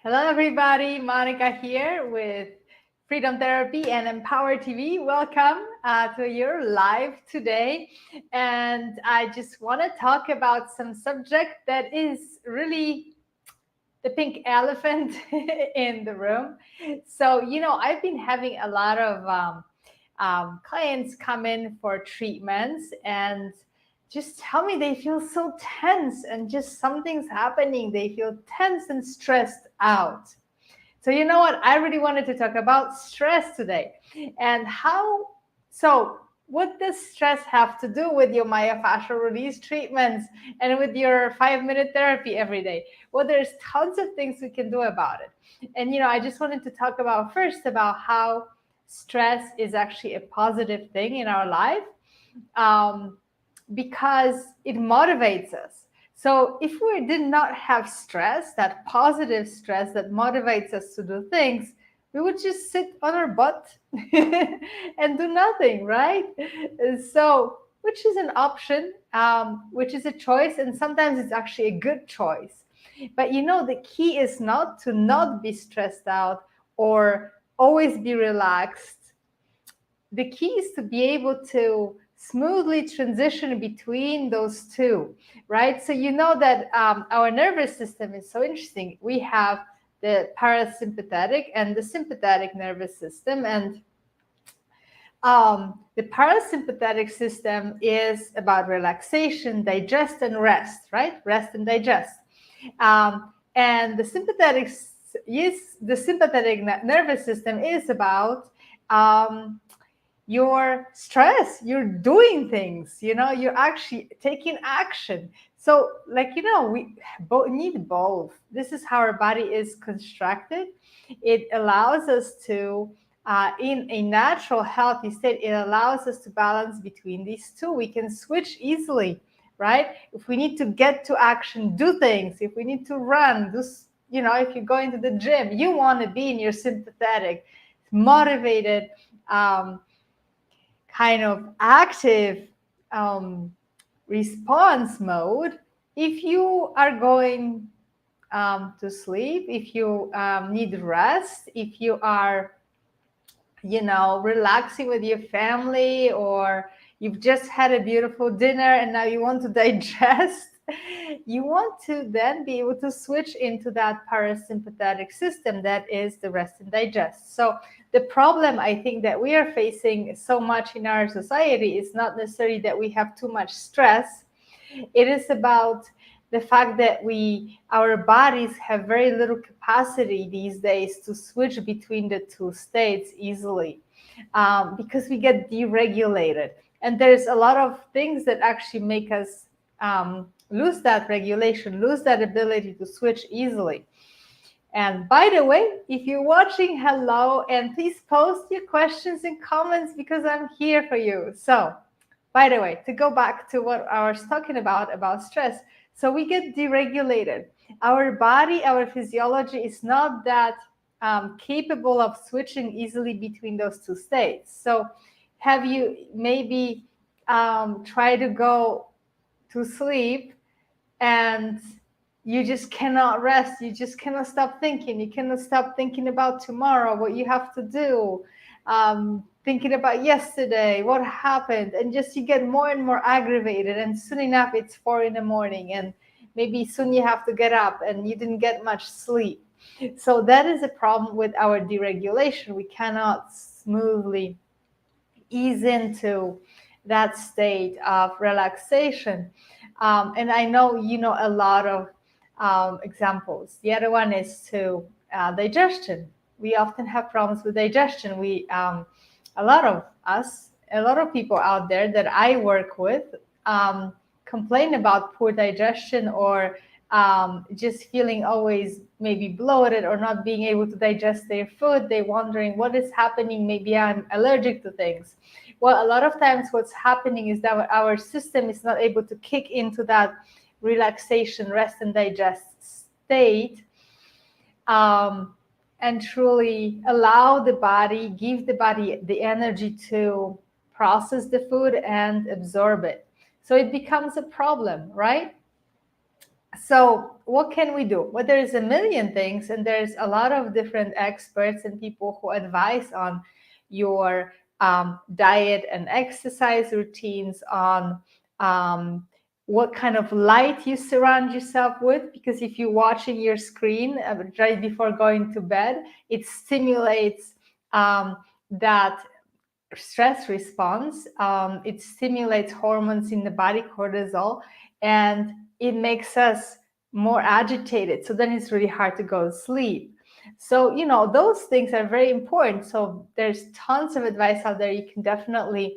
Hello, everybody. Monica here with Freedom Therapy and Empower TV. Welcome to your live today. And I just want to talk about some subject that is really the pink elephant in the room. So, I've been having a lot of clients come in for treatments and just tell me they feel so tense and just something's happening. They feel tense and stressed out. So you know what? I really wanted to talk about stress today and how. So what does stress have to do with your myofascial release treatments and with your 5-minute therapy every day? Well, there's tons of things we can do about it. And I just wanted to talk about first about how stress is actually a positive thing in our life, because it motivates us. So if we did not have stress, that positive stress that motivates us to do things, we would just sit on our butt and do nothing, right? So, which is an option, which is a choice, and sometimes it's actually a good choice. But the key is not to not be stressed out or always be relaxed. The key is to be able to smoothly transition between those two, right? So that our nervous system is so interesting. We have the parasympathetic and the sympathetic nervous system, and the parasympathetic system is about relaxation, digest, and rest, right? Rest and digest. And the sympathetic nervous system is about your stress. You're doing things, you're actually taking action. So we need both. This is how our body is constructed. It allows us to, in a natural healthy state, it allows us to balance between these two. We can switch easily, right? If we need to get to action, do things. If we need to run, do, if you're going to the gym, you want to be in your sympathetic, motivated, kind of active response mode. If you are going to sleep, if you need rest, if you are, relaxing with your family, or you've just had a beautiful dinner and now you want to digest, you want to then be able to switch into that parasympathetic system that is the rest and digest. So the problem I think that we are facing so much in our society is not necessarily that we have too much stress. It is about the fact that our bodies have very little capacity these days to switch between the two states easily, because we get deregulated. And there's a lot of things that actually make us lose that regulation, lose that ability to switch easily. And by the way, if you're watching, hello, and please post your questions and comments because I'm here for you. So, by the way, to go back to what I was talking about stress. So we get deregulated. Our body, our physiology is not that capable of switching easily between those two states. So have you maybe tried to go to sleep and you just cannot rest? You just cannot stop thinking. You cannot stop thinking about tomorrow, what you have to do, thinking about yesterday, what happened, and just you get more and more aggravated, and soon enough it's 4 a.m, and maybe soon you have to get up and you didn't get much sleep. So that is a problem with our deregulation. We cannot smoothly ease into that state of relaxation. And I know a lot of examples. The other one is to digestion. We often have problems with digestion. A lot of people out there that I work with complain about poor digestion, or just feeling always maybe bloated or not being able to digest their food. They're wondering what is happening. Maybe I'm allergic to things. Well, a lot of times what's happening is that our system is not able to kick into that relaxation, rest and digest state, and truly allow the body, give the body the energy to process the food and absorb it. So it becomes a problem, right? So what can we do? Well, there's a million things, and there's a lot of different experts and people who advise on your diet and exercise routines, on what kind of light you surround yourself with, because if you're watching your screen right before going to bed, it stimulates that stress response. It stimulates hormones in the body, cortisol, and it makes us more agitated. So then it's really hard to go to sleep. So, those things are very important. So there's tons of advice out there. You can definitely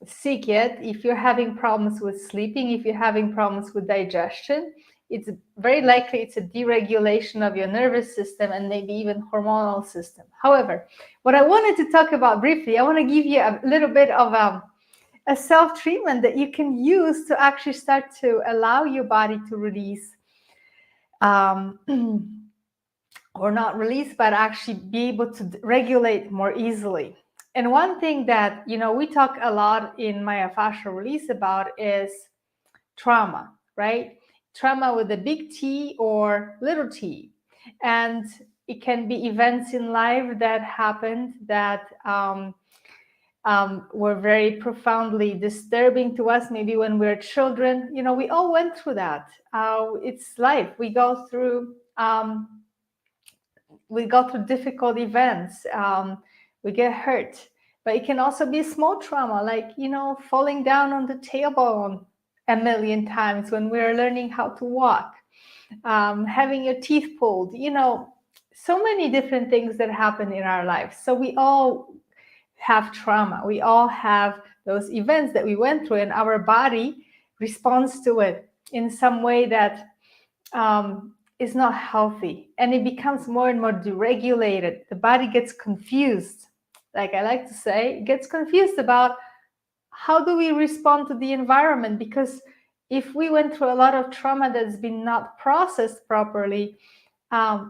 seek it. If you're having problems with sleeping, if you're having problems with digestion, it's very likely it's a deregulation of your nervous system and maybe even hormonal system. However, what I wanted to talk about briefly, I want to give you a little bit of a self-treatment that you can use to actually start to allow your body to release or not release, but actually be able to regulate more easily. And one thing that, we talk a lot in myofascial release about is trauma, right? Trauma with a big T or little t. And it can be events in life that happened that were very profoundly disturbing to us, maybe when we were children. We all went through that. It's life. We go through difficult events. We get hurt. But it can also be small trauma, like, falling down on the tailbone a million times when we're learning how to walk, having your teeth pulled, so many different things that happen in our lives. So we all have trauma. We all have those events that we went through, and our body responds to it in some way that is not healthy, and it becomes more and more deregulated. The body gets confused. Like I like to say, it gets confused about how do we respond to the environment, because if we went through a lot of trauma that's been not processed properly,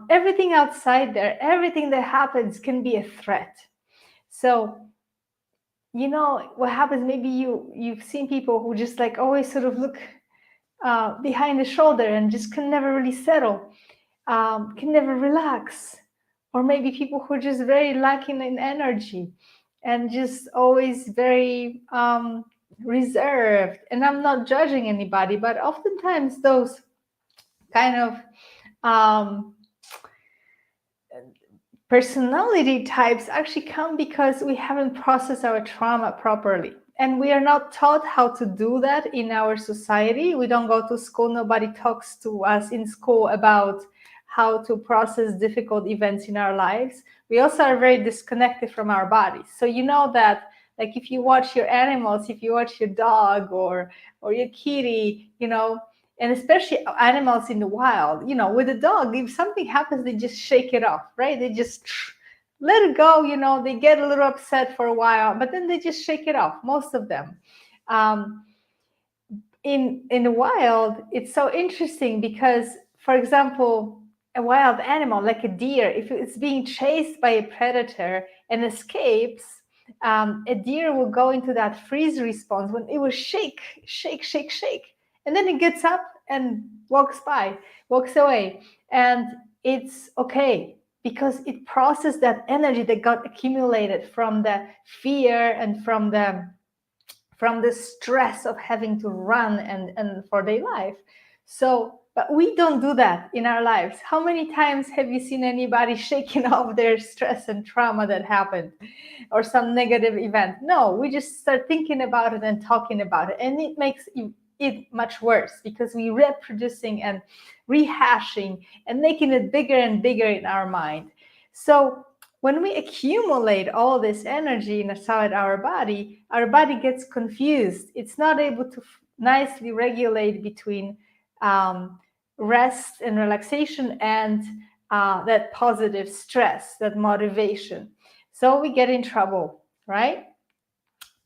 everything outside there, everything that happens can be a threat. So, what happens, maybe you've seen people who just like always sort of look behind the shoulder and just can never really settle, can never relax. Or maybe people who are just very lacking in energy and just always very reserved. And I'm not judging anybody, but oftentimes those kind of personality types actually come because we haven't processed our trauma properly. And we are not taught how to do that in our society. We don't go to school. Nobody talks to us in school about how to process difficult events in our lives. We also are very disconnected from our bodies. So that, like, if you watch your animals, if you watch your dog or your kitty, and especially animals in the wild, with a dog, if something happens, they just shake it off, right? They just let it go. They get a little upset for a while, but then they just shake it off, most of them. In the wild, it's so interesting because, for example, a wild animal like a deer, if it's being chased by a predator and escapes, a deer will go into that freeze response when it will shake, shake, shake, shake. And then it gets up and walks away. And it's okay because it processed that energy that got accumulated from the fear and from the stress of having to run and for their life. So, but we don't do that in our lives. How many times have you seen anybody shaking off their stress and trauma that happened or some negative event? No, we just start thinking about it and talking about it. And it makes it much worse because we're reproducing and rehashing and making it bigger and bigger in our mind. So when we accumulate all this energy inside our body gets confused. It's not able to nicely regulate between rest and relaxation and that positive stress, that motivation. So we get in trouble, right?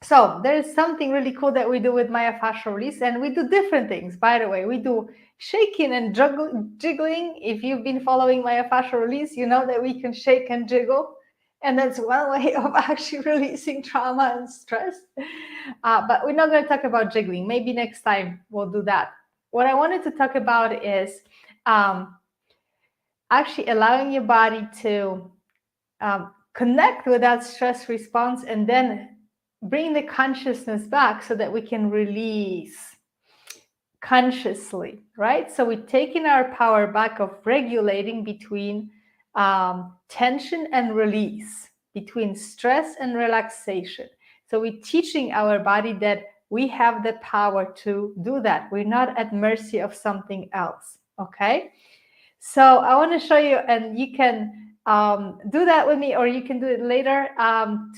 So there's something really cool that we do with myofascial release, and we do different things. By the way, we do shaking and jiggling. If you've been following myofascial release, you know that we can shake and jiggle, and that's one way of actually releasing trauma and stress. But we're not going to talk about jiggling. Maybe next time we'll do that. what I wanted to talk about is actually allowing your body to connect with that stress response and then bring the consciousness back so that we can release consciously, right? So we're taking our power back of regulating between tension and release, between stress and relaxation. So we're teaching our body that we have the power to do that. We're not at mercy of something else, okay? So I want to show you, and you can do that with me, or you can do it later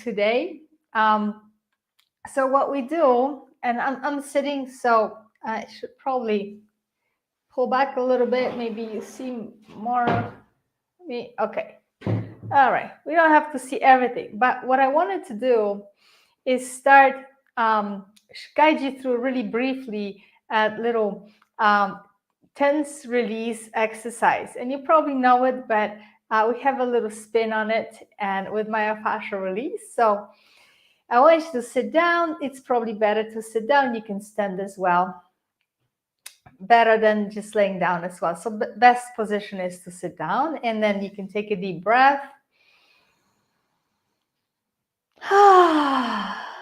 today. So what we do, and I'm sitting, so I should probably pull back a little bit. Maybe you see more of me. Okay. All right. We don't have to see everything. But what I wanted to do is start guide you through really briefly a little tense release exercise. And you probably know it, but we have a little spin on it and with myofascial release. So I want you to sit down. It's probably better to sit down. You can stand as well. Better than just laying down as well. So the best position is to sit down, and then you can take a deep breath.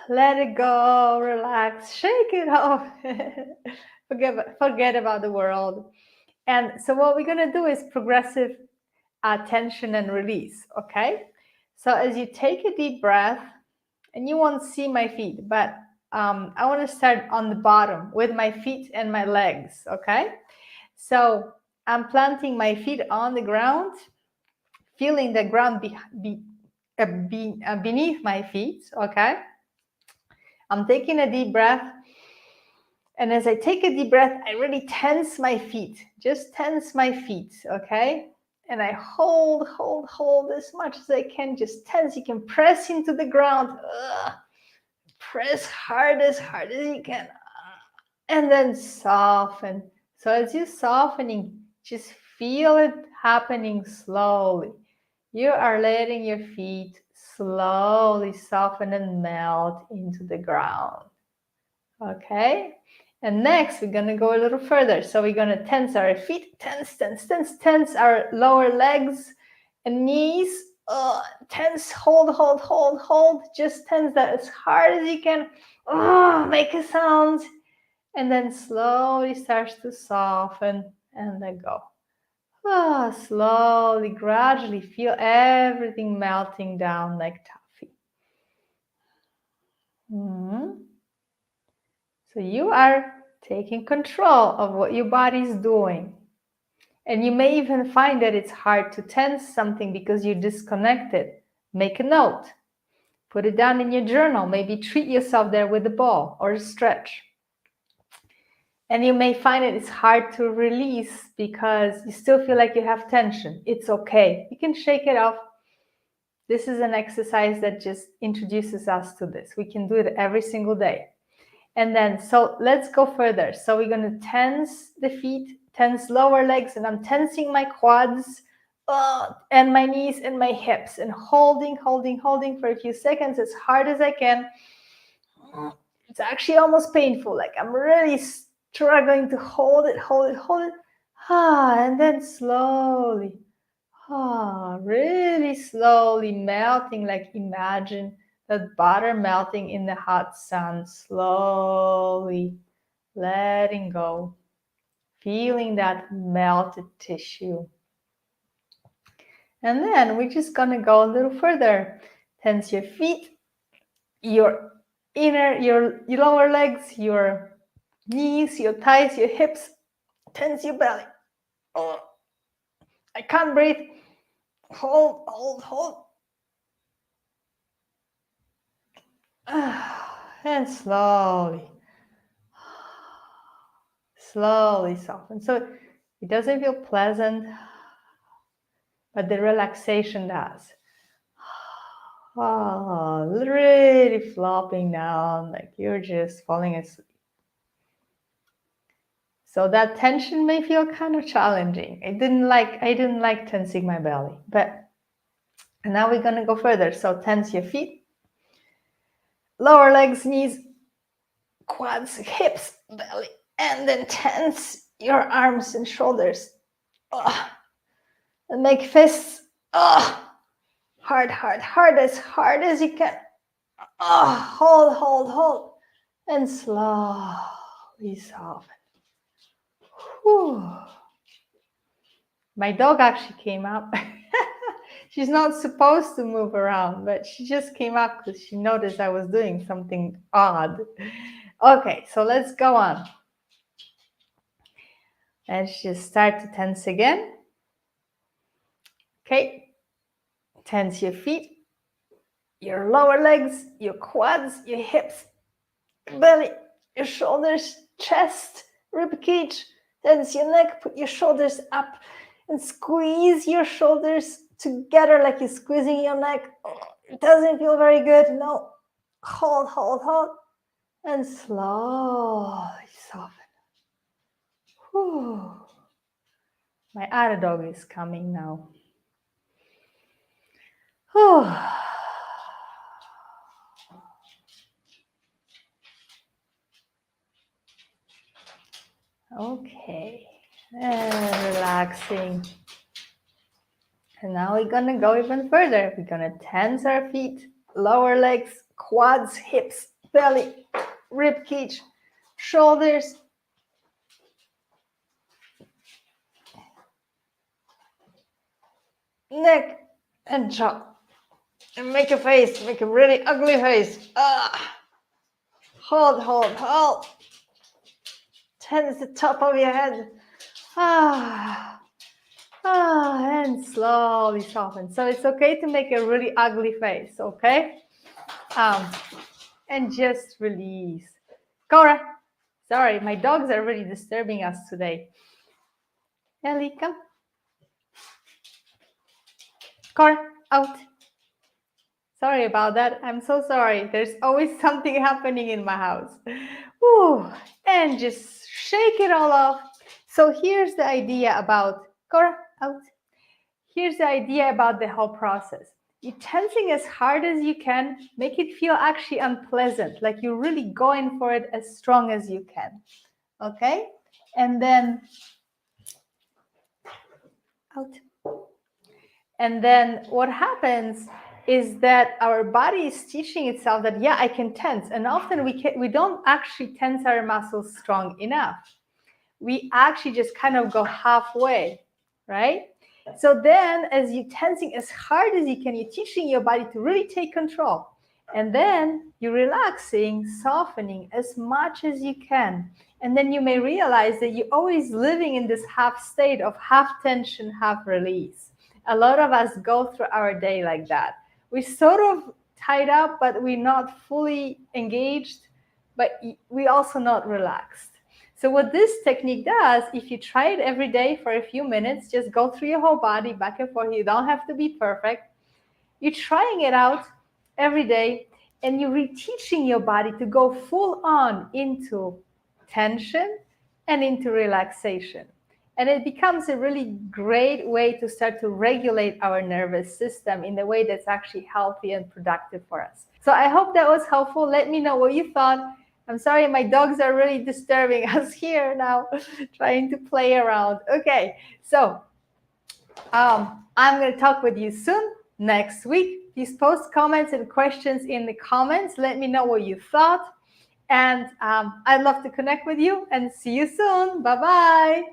Let it go, relax, shake it off. Forget about the world. And so what we're going to do is progressive tension and release, okay? So as you take a deep breath, and you won't see my feet, but I want to start on the bottom with my feet and my legs, okay? So I'm planting my feet on the ground, feeling the ground beneath my feet, okay? I'm taking a deep breath. And as I take a deep breath, I really tense my feet, just tense my feet, okay? And I hold as much as I can, just tense. You can press into the ground. Press hard as you can. And then soften. So as you're softening, just feel it happening slowly. You are letting your feet slowly soften and melt into the ground. Okay? And next, we're going to go a little further. So we're going to tense our feet, tense our lower legs and knees. Tense, hold. Just tense that as hard as you can. Make a sound. And then slowly starts to soften and let go. Slowly, gradually feel everything melting down like toffee. So you are taking control of what your body is doing. And you may even find that it's hard to tense something because you're disconnected. Make a note. Put it down in your journal. Maybe treat yourself there with a ball or a stretch. And you may find it's hard to release because you still feel like you have tension. It's okay. You can shake it off. This is an exercise that just introduces us to this. We can do it every single day. And then, so let's go further. So we're going to tense the feet, tense lower legs, and I'm tensing my quads and my knees and my hips and holding for a few seconds as hard as I can. It's actually almost painful. Like I'm really struggling to hold it. And then slowly, really slowly melting, like imagine that butter melting in the hot sun, slowly letting go, feeling that melted tissue. And then we're just gonna go a little further. Tense your feet, your lower legs, your knees, your thighs, your hips. Tense your belly. I can't breathe. Hold. And slowly soften. So it doesn't feel pleasant, but the relaxation does. Really flopping down, like you're just falling asleep. So that tension may feel kind of challenging. I didn't like tensing my belly, but now we're gonna go further. So tense your feet, lower legs, knees, quads, hips, belly, And then tense your arms and shoulders. And make fists. Hard, hard as you can. Hold, hold, hold. And slowly soften. Whew. My dog actually came up. She's not supposed to move around, but she just came up because she noticed I was doing something odd. Okay, so let's go on. Let's just start to tense again. Okay, tense your feet, your lower legs, your quads, your hips, your belly, your shoulders, chest, rib cage. Tense your neck, put your shoulders up and squeeze your shoulders together like you're squeezing your neck. It doesn't feel very good. No. Hold, hold, hold. And slowly soften. Whew. My other dog is coming now. Whew. Okay, and relaxing. And now we're gonna go even further. We're gonna tense our feet, lower legs, quads, hips, belly, rib cage, shoulders, neck, and jaw. And make a face, make a really ugly face. Hold, hold, hold. Tense the top of your head. And slowly soften. So it's okay to make a really ugly face, okay? And just release. Cora, sorry, my dogs are really disturbing us today. Ellie, come. Cora, out. Sorry about that. I'm so sorry. There's always something happening in my house. Woo. And just shake it all off. So here's the idea about, Cora, out. Here's the idea about the whole process. You're tensing as hard as you can, make it feel actually unpleasant, like you're really going for it as strong as you can. Okay? And then out. And then what happens is that our body is teaching itself that, yeah, I can tense. And often we don't actually tense our muscles strong enough. We actually just kind of go halfway, right? So then as you're tensing as hard as you can, you're teaching your body to really take control. And then you're relaxing, softening as much as you can. And then you may realize that you're always living in this half state of half tension, half release. A lot of us go through our day like that. We're sort of tied up, but we're not fully engaged, but we're also not relaxed. So what this technique does, if you try it every day for a few minutes, just go through your whole body back and forth. You don't have to be perfect. You're trying it out every day, and you're reteaching your body to go full on into tension and into relaxation. And it becomes a really great way to start to regulate our nervous system in a way that's actually healthy and productive for us. So I hope that was helpful. Let me know what you thought. I'm sorry, my dogs are really disturbing us here now, trying to play around. Okay, so I'm going to talk with you soon, next week. Please post comments and questions in the comments. Let me know what you thought. And I'd love to connect with you and see you soon. Bye-bye.